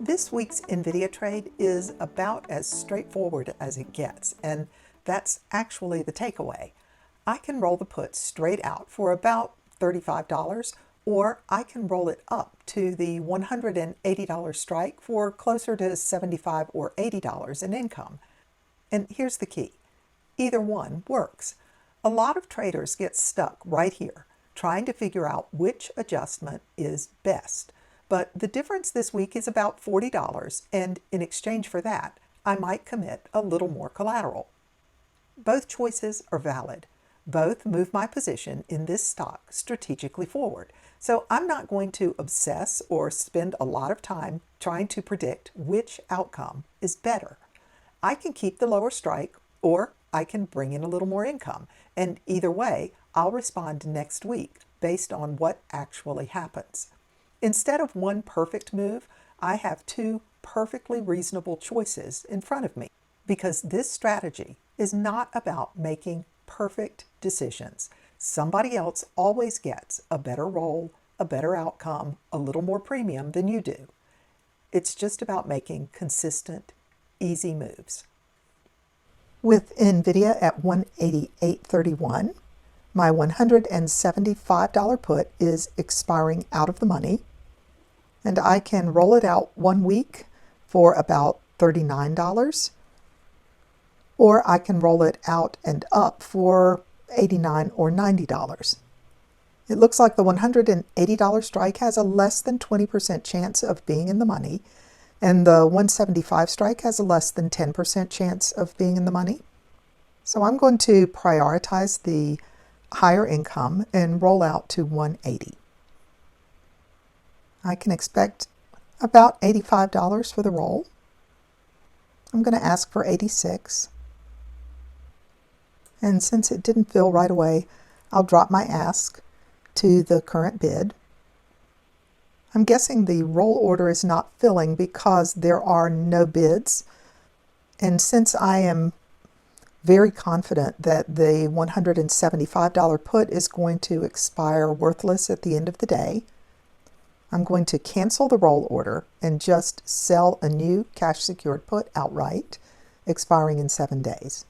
This week's NVDA trade is about as straightforward as it gets, and that's actually the takeaway. I can roll the put straight out for about $35, or I can roll it up to the $180 strike for closer to $75 or $80 in income. And here's the key. Either one works. A lot of traders get stuck right here, trying to figure out which adjustment is best. But the difference this week is about $40, and in exchange for that, I might commit a little more collateral. Both choices are valid. Both move my position in this stock strategically forward. So I'm not going to obsess or spend a lot of time trying to predict which outcome is better. I can keep the lower strike, or I can bring in a little more income. And either way, I'll respond next week based on what actually happens. Instead of one perfect move, I have two perfectly reasonable choices in front of me, because this strategy is not about making perfect decisions. Somebody else always gets a better roll, a better outcome, a little more premium than you do. It's just about making consistent, easy moves. With NVIDIA at 188.31, my $175 put is expiring out of the money, and I can roll it out 1 week for about $39, or I can roll it out and up for $89 or $90. It looks like the $180 strike has a less than 20% chance of being in the money, and the 175 strike has a less than 10% chance of being in the money. So I'm going to prioritize the higher income and roll out to 180. I can expect about $85 for the roll. I'm going to ask for 86. And since it didn't fill right away, I'll drop my ask to the current bid. I'm guessing the roll order is not filling because there are no bids. And since I am very confident that the $175 put is going to expire worthless at the end of the day, I'm going to cancel the roll order and just sell a new cash secured put outright, expiring in 7 days.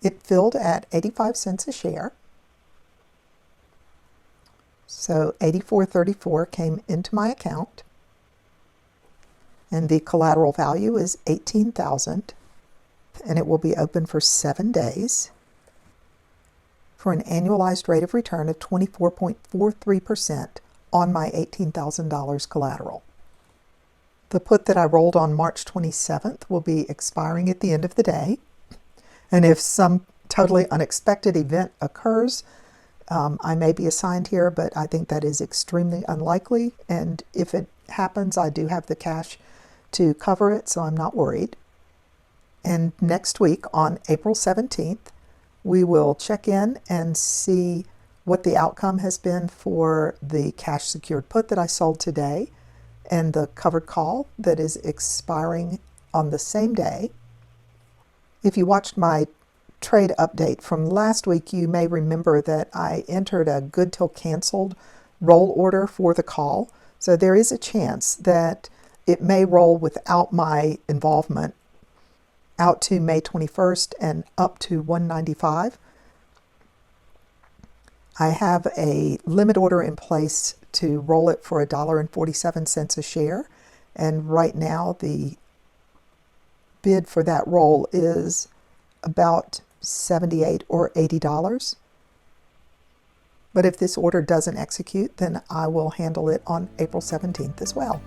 It filled at 85 cents a share. So $84.34 came into my account, and the collateral value is $18,000, and it will be open for 7 days for an annualized rate of return of 24.43% on my $18,000 collateral. The put that I rolled on March 27th will be expiring at the end of the day, and if some totally unexpected event occurs, I may be assigned here, but I think that is extremely unlikely, and if it happens, I do have the cash to cover it, so I'm not worried. And next week, on April 17th, we will check in and see what the outcome has been for the cash secured put that I sold today and the covered call that is expiring on the same day. If you watched my trade update from last week, you may remember that I entered a good till canceled roll order for the call. So there is a chance that it may roll without my involvement out to May 21st and up to 195. I have a limit order in place to roll it for $1.47 a share, and right now the bid for that roll is about $78 or $80. But if this order doesn't execute, then I will handle it on April 17th as well.